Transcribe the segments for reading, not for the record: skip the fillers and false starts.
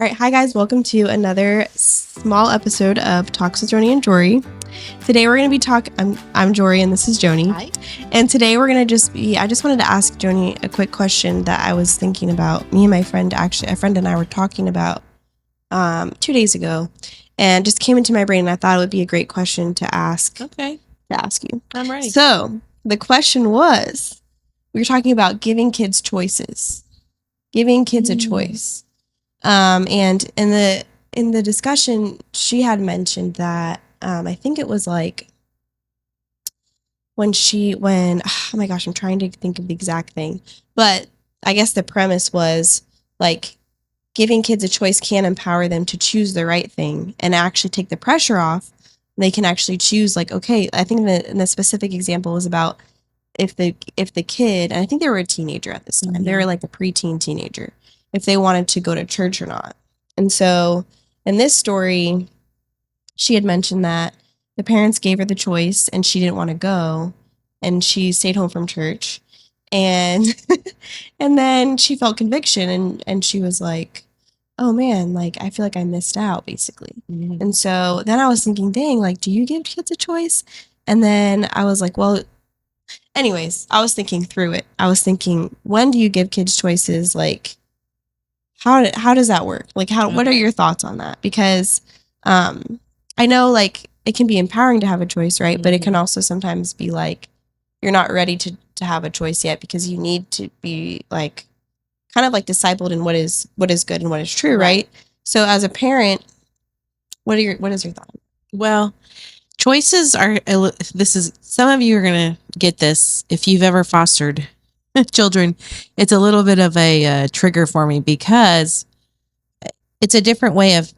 All right, hi guys, welcome to another small episode of Talks with Joni and Jori. Today we're going to be I'm Jori and this is Joni. Hi. And today we're going to I just wanted to ask Joni a quick question that I was thinking about. Me and my friend, actually, a friend and I were talking about 2 days ago, and just came into my brain, and I thought it would be a great question to ask. Okay. To ask you. I'm ready. So the question was, we were talking about giving kids choices, giving kids a choice. And in the discussion, she had mentioned that I think it was like when oh my gosh, I'm trying to think of the exact thing, but I guess the premise was like giving kids a choice can empower them to choose the right thing and actually take the pressure off. They can actually choose, like, okay, I think in the specific example was about if the kid, and I think they were a teenager at this time, they were like a preteen teenager, if they wanted to go to church or not. And so in this story, she had mentioned that the parents gave her the choice and she didn't want to go, and she stayed home from church. And and then she felt conviction, and she was like, oh man, like I feel like I missed out basically. Mm-hmm. And so then I was thinking, dang, like, do you give kids a choice? And then I was like, well, anyways, I was thinking through it. I was thinking, when do you give kids choices? Like, how does that work? Like, what are your thoughts on that? Because I know, like, it can be empowering to have a choice, right? But it can also sometimes be like you're not ready to have a choice yet, because you need to be like kind of like discipled in what is good and what is true, right? So as a parent, what is your thought? Well, choices are, some of you are going to get this if you've ever fostered children. It's a little bit of a trigger for me because it's a different way of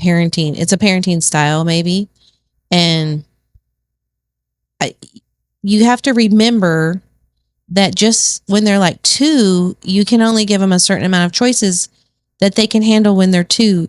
parenting. It's a parenting style, maybe. And you have to remember that just when they're like 2, you can only give them a certain amount of choices that they can handle when they're 2,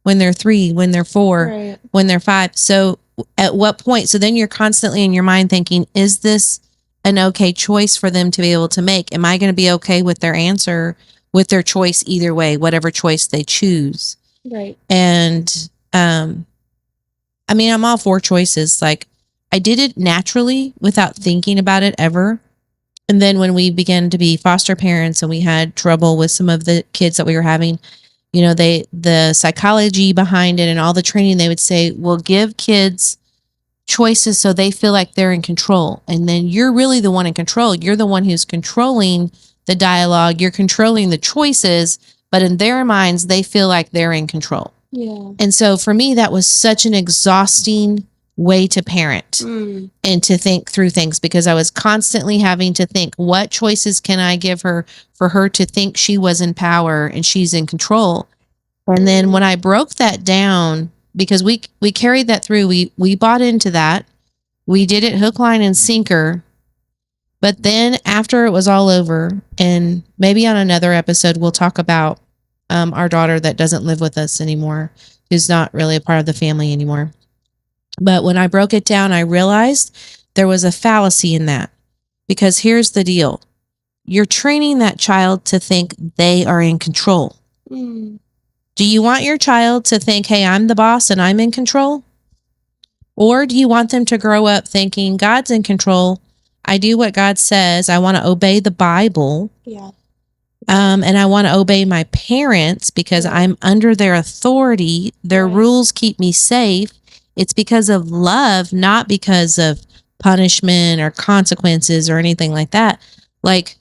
when they're 3, when they're 4, Right. when they're 5. So at what point? So then you're constantly in your mind thinking, is this an okay choice for them to be able to make? Am I going to be okay with their answer, with their choice either way, whatever choice they choose? Right. And I mean, I'm all for choices. Like, I did it naturally without thinking about it ever. And then when we began to be foster parents and we had trouble with some of the kids that we were having, you know, the psychology behind it and all the training, they would say, well, give kids choices so they feel like they're in control. And then you're really the one in control. You're the one who's controlling the dialogue. You're controlling the choices, but in their minds, they feel like they're in control. Yeah. And so for me, that was such an exhausting way to parent and to think through things, because I was constantly having to think, what choices can I give her for her to think she was in power and she's in control? And then when I broke that down, because we carried that through, we bought into that. We did it hook, line, and sinker. But then after it was all over, and maybe on another episode, we'll talk about our daughter that doesn't live with us anymore, who's not really a part of the family anymore. But when I broke it down, I realized there was a fallacy in that, because here's the deal. You're training that child to think they are in control. Do you want your child to think, hey, I'm the boss and I'm in control? Or do you want them to grow up thinking God's in control? I do what God says. I want to obey the Bible. Yeah. And I want to obey my parents because I'm under their authority. Their rules keep me safe. It's because of love, not because of punishment or consequences or anything like that. Like,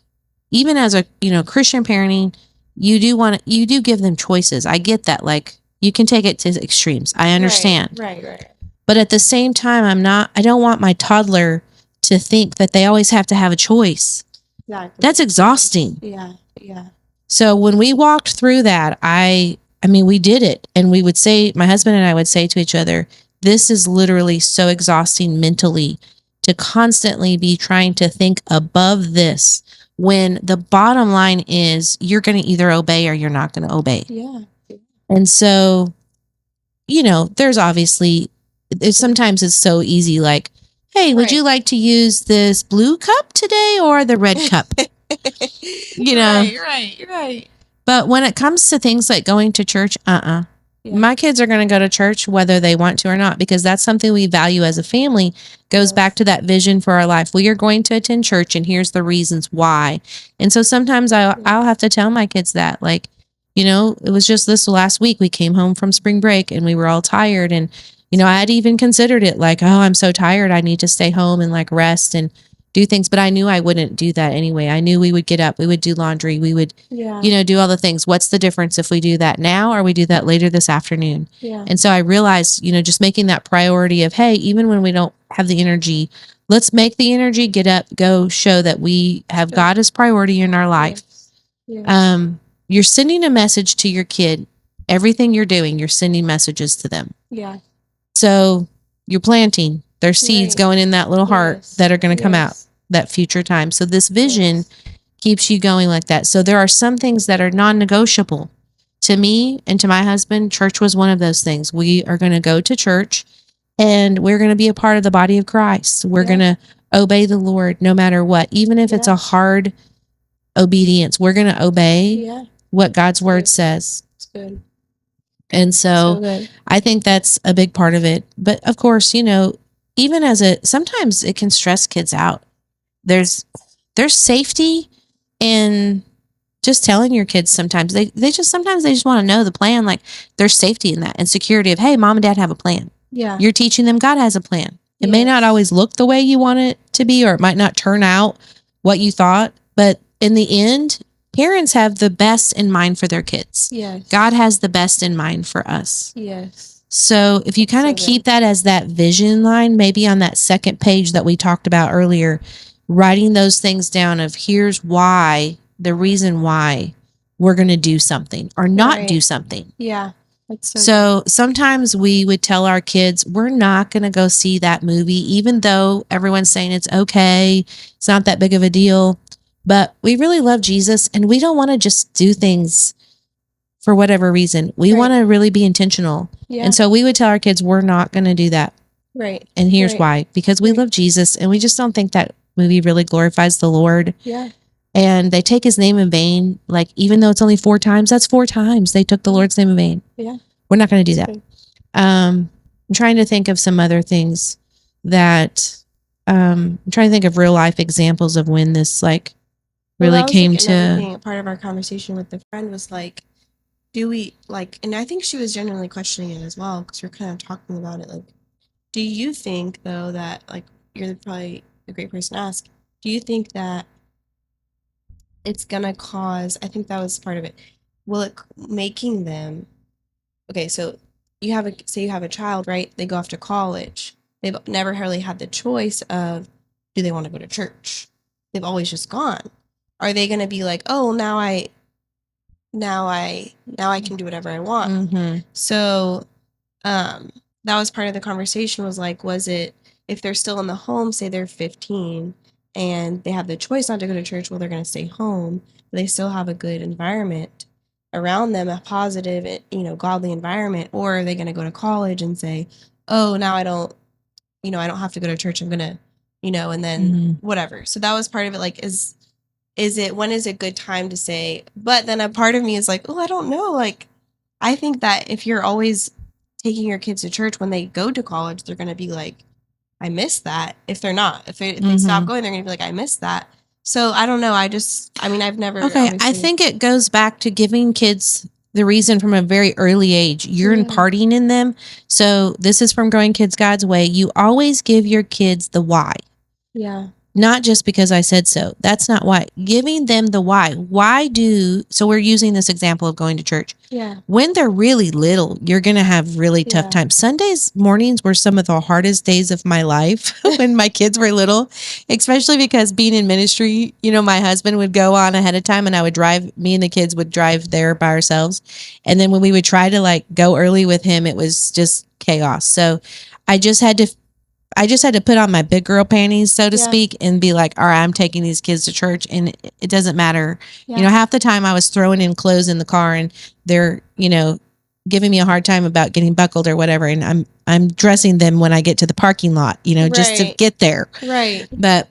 even as a, Christian parenting, you do give them choices. I get that. Like, you can take it to extremes. I understand. Right. But at the same time, I don't want my toddler to think that they always have to have a choice. Exactly. That's exhausting. Yeah. So when we walked through that, I mean, we did it. And we would say, my husband and I would say to each other, this is literally so exhausting mentally to constantly be trying to think above this, when the bottom line is you're going to either obey or you're not going to obey. Yeah. And so, there's obviously, sometimes it's so easy, like, hey, would you like to use this blue cup today or the red cup? Right. But when it comes to things like going to church, Yeah. my kids are going to go to church whether they want to or not, because that's something we value as a family. Goes Yes. back to that vision for our life. We are going to attend church, and here's the reasons why. And so sometimes I'll have to tell my kids that, like, you know, it was just this last week we came home from spring break and we were all tired, and you know, I had even considered it like, oh, I'm so tired, I need to stay home and like rest and do things, but I knew I wouldn't do that anyway. I knew we would get up, we would do laundry, we would, you know, do all the things. What's the difference if we do that now or we do that later this afternoon? Yeah. And so I realized, you know, just making that priority of, hey, even when we don't have the energy, let's make the energy, get up, go, show that we have God as priority in our life. Yes. You're sending a message to your kid. Everything you're doing, you're sending messages to them. Yeah. So you're planting. There's seeds Right. going in that little heart Yes. that are going to come out Yes. that future time. So this vision Yes. keeps you going like that. So there are some things that are non-negotiable. To me and to my husband, church was one of those things. We are going to go to church and we're going to be a part of the body of Christ. We're Yeah. going to obey the Lord no matter what. Even if it's Yeah. a hard obedience, we're going to obey Yeah. what God's word Good. says. It's good. And so good. I think that's a big part of it. But of course, you know, even sometimes it can stress kids out. There's safety in just telling your kids sometimes. Sometimes they just want to know the plan. Like there's safety in that and security of, hey, mom and dad have a plan. Yeah. You're teaching them God has a plan. It may not Yes. always look the way you want it to be, or it might not turn out what you thought. But in the end, parents have the best in mind for their kids. Yes. God has the best in mind for us. Yes. So if you kind of So keep good. that as that vision line, maybe on that second page that we talked about earlier, writing those things down of here's why, the reason why we're going to do something or not Right. do something. Yeah. That's so So sometimes we would tell our kids, we're not going to go see that movie, even though everyone's saying it's okay. It's not that big of a deal. But we really love Jesus and we don't want to just do things for whatever reason. We Right. want to really be intentional. Yeah. And so we would tell our kids, we're not going to do that. Right. And here's Right. why. Because we Right. love Jesus and we just don't think that movie really glorifies the Lord. Yeah. And they take his name in vain. Like, even though it's only 4 times, that's 4 times they took the Lord's name in vain. Yeah. We're not going to do that. Good. I'm trying to think of some other things that I'm trying to think of real life examples of when this like Well, really that was, came like, another to. thing, part of our conversation with the friend was like, do we like, and I think she was genuinely questioning it as well because we're kind of talking about it. Like, do you think though that, like, you're probably a great person to ask, do you think that it's gonna cause, I think that was part of it, will it making them, okay, so you have say you have a child, right? They go off to college. They've never really had the choice of, do they want to go to church? They've always just gone. Are they going to be like, oh, now I can do whatever I want? Mm-hmm. So that was part of the conversation, was like, was it, if they're still in the home, say they're 15 and they have the choice not to go to church, well, they're going to stay home, but they still have a good environment around them, a positive, godly environment, or are they going to go to college and say, oh, now I don't have to go to church, I'm going to, and then whatever. So that was part of it. Like, when is a good time to say, but then a part of me is like, oh, I don't know. Like, I think that if you're always taking your kids to church, when they go to college, they're going to be like, I miss that. If they're not, if they stop going, they're going to be like, I miss that. So I don't know. I've never. Okay. I think it goes back to giving kids the reason from a very early age. You're imparting in them. So this is from Growing Kids God's Way. You always give your kids the why. Yeah. Not just because I said so. That's not why. Giving them the why. So we're using this example of going to church. Yeah. When they're really little, you're going to have really tough times. Sundays mornings were some of the hardest days of my life when my kids were little, especially because being in ministry, my husband would go on ahead of time and me and the kids would drive there by ourselves. And then when we would try to like go early with him, it was just chaos. So I just had to put on my big girl panties, so to speak, and be like, all right, I'm taking these kids to church. And it doesn't matter. Yeah. Half the time I was throwing in clothes in the car and they're, giving me a hard time about getting buckled or whatever. And I'm dressing them when I get to the parking lot, just to get there. Right. But,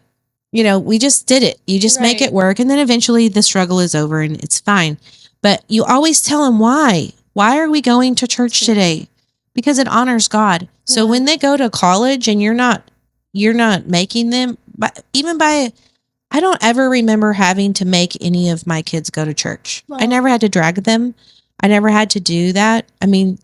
we just did it. You just make it work. And then eventually the struggle is over and it's fine. But you always tell them why. Why are we going to church today? Because it honors God. So when they go to college and you're not making them, but even by, I don't ever remember having to make any of my kids go to church. I never had to drag them. I never had to do that. I mean,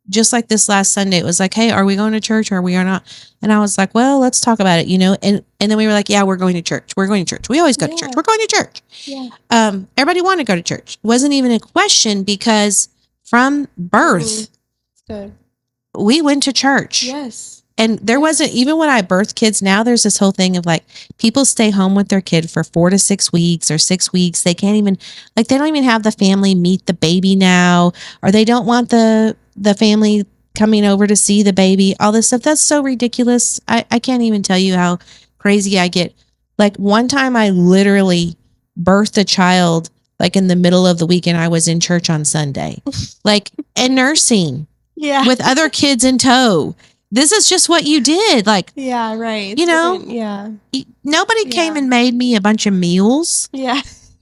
just like this last Sunday, it was like, hey, are we going to church or are we or not? And I was like, well, let's talk about it, and then we were like, yeah, we're going to church. We're going to church. We always go to church. We're going to church. Yeah. Everybody wanted to go to church. It wasn't even a question because from birth, we went to church. Yes. And there wasn't, even when I birth kids, now there's this whole thing of like, people stay home with their kid for 4 to 6 weeks or 6 weeks. They can't even, like, they don't even have the family meet the baby now, or they don't want the family coming over to see the baby, all this stuff. That's so ridiculous. I can't even tell you how crazy I get. Like, one time I literally birthed a child like in the middle of the week and I was in church on Sunday, like, and nursing with other kids in tow. This is just what you did. Like, yeah, right. Nobody came and made me a bunch of meals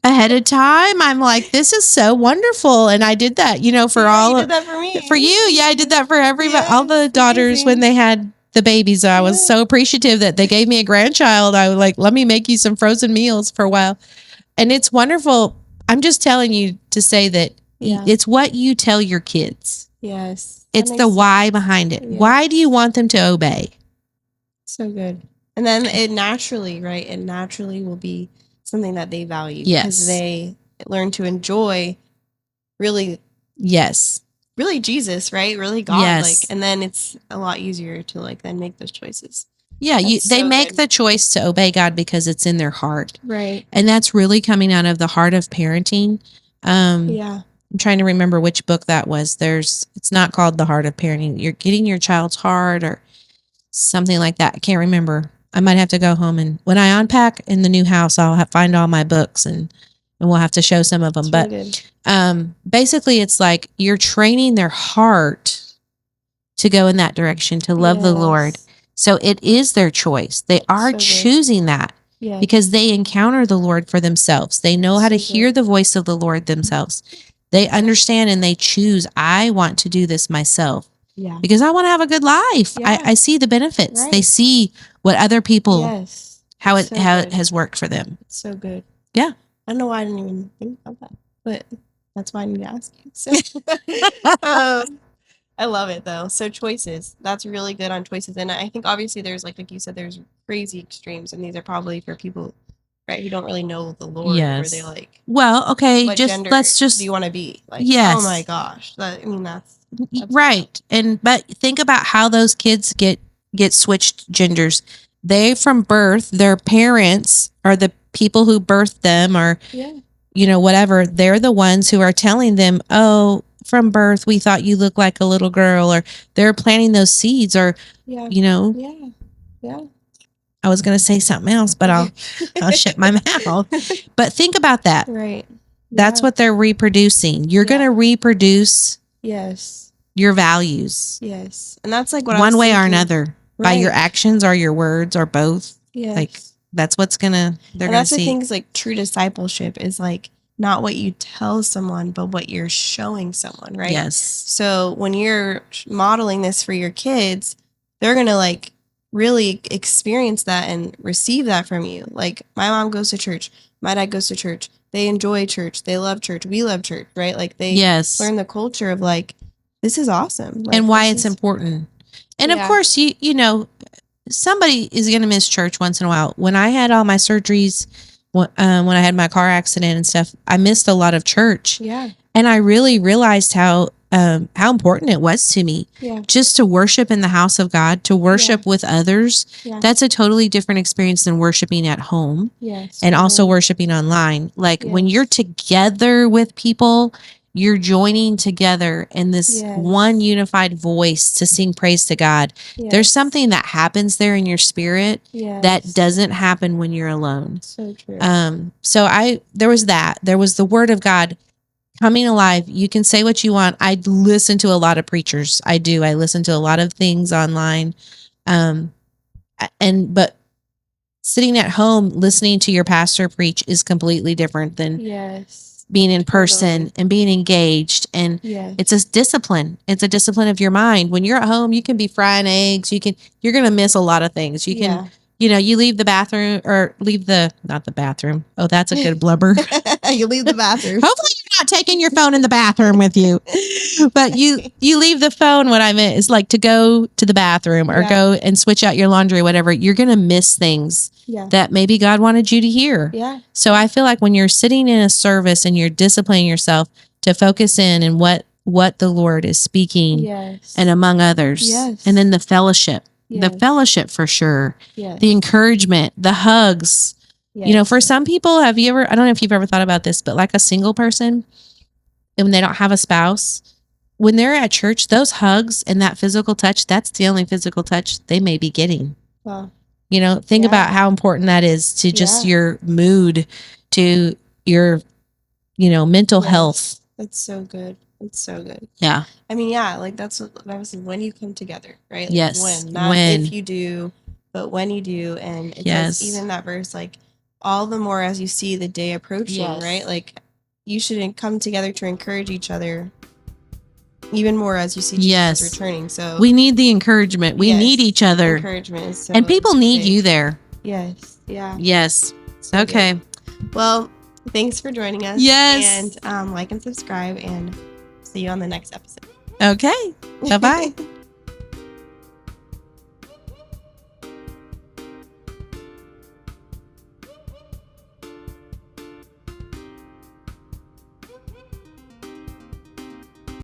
ahead of time. I'm like, this is so wonderful. And I did that, for all you did that for me. For you. Yeah, I did that for everybody, all the daughters when they had the babies. I was so appreciative that they gave me a grandchild. I was like, let me make you some frozen meals for a while. And it's wonderful. I'm just telling you to say that it's what you tell your kids. Yes. It's the why behind it. Yeah. Why do you want them to obey? So good. And then it naturally, right? It naturally will be something that they value. Yes. Because they learn to enjoy really Jesus, right? Really God. Yes. And then it's a lot easier to then make those choices. Yeah, they make the choice to obey God because it's in their heart. Right. And that's really coming out of the heart of parenting. I'm trying to remember which book that was. It's not called The Heart of Parenting. You're getting your child's heart or something like that. I can't remember. I might have to go home, and when I unpack in the new house, I'll find all my books and we'll have to show some of them. That's but basically it's like you're training their heart to go in that direction, to love the Lord. So it is their choice. They are choosing that because they encounter the Lord for themselves. They know how to hear the voice of the Lord themselves. They understand and they choose, I want to do this myself because I want to have a good life. I see the benefits. Right. They see what other people, how it has worked for them. It's so good. Yeah. I don't know why I didn't even think about that, but that's why I need to ask you. So, I love it though. So choices, that's really good on choices. And I think obviously there's like you said, there's crazy extremes, and these are probably for people, right, who don't really know the Lord. Yes. Where they well, okay, let's do you want to be? Like, yes. Oh my gosh. That's right. But think about how those kids get switched genders. They from birth, their parents are the people who birthed them or whatever. They're the ones who are telling them, oh, from birth we thought you looked like a little girl, or they're planting those seeds, or I was going to say something else, but I'll shut my mouth. But think about that. Right. That's what they're reproducing. You're going to reproduce your values. Yes. And that's like what one way or another, by your actions or your words or both. Yes. Like that's what's they're going to see. That's the things, like true discipleship is like not what you tell someone, but what you're showing someone, right? Yes. So when you're modeling this for your kids, they're going to really experience that and receive that from you. Like my mom goes to church, my dad goes to church. They enjoy church. They love church. We love church, right? Like they learn the culture of this is awesome. And why it's important. And of course, you know, somebody is going to miss church once in a while. When I had all my surgeries, when I had my car accident and stuff, I missed a lot of church. Yeah. And I really realized how important it was to me just to worship in the house of God, to worship with others. Yeah. That's a totally different experience than worshiping at home and also worshiping online. Like when you're together with people, you're joining together in this one unified voice to sing praise to God. There's something that happens there in your spirit that doesn't happen when you're alone. So true. There was that. There was the word of God coming alive. You can say what you want. I listen to a lot of preachers. I do. I listen to a lot of things online. But sitting at home listening to your pastor preach is completely different than being in person Totally. and being engaged. And Yeah. it's a discipline. It's a discipline of your mind. When you're at home, you can be frying eggs. You're going to miss a lot of things. You can, Yeah. you leave the bathroom or not the bathroom. Oh, that's a good blubber. You leave the bathroom. Hopefully you're not taking your phone in the bathroom with you. But you leave the phone. What I meant is like to go to the bathroom or go and switch out your laundry or whatever. You're going to miss things that maybe God wanted you to hear. Yeah. So I feel like when you're sitting in a service and you're disciplining yourself to focus in and what the Lord is speaking and among others. And then the fellowship. The fellowship for sure. The encouragement, the hugs. For some people, I don't know if you've ever thought about this, but like a single person, and when they don't have a spouse, when they're at church, those hugs and that physical touch, that's the only physical touch they may be getting. Wow. Think about how important that is to just your mood, to your, mental health. That's so good. It's so good. Yeah. I mean, like that was when you come together, right? Like Yes. Not if you do, but when you do. And it says even that verse, like all the more as you see the day approaching, right? Like you should come together to encourage each other even more as you see Jesus returning. So we need the encouragement. We need each other. Encouragement is so and people need big. you there. Yes. Yeah. Yes. So okay. Good. Well, thanks for joining us. Yes. And like and subscribe, and see you on the next episode. Okay. Bye-bye.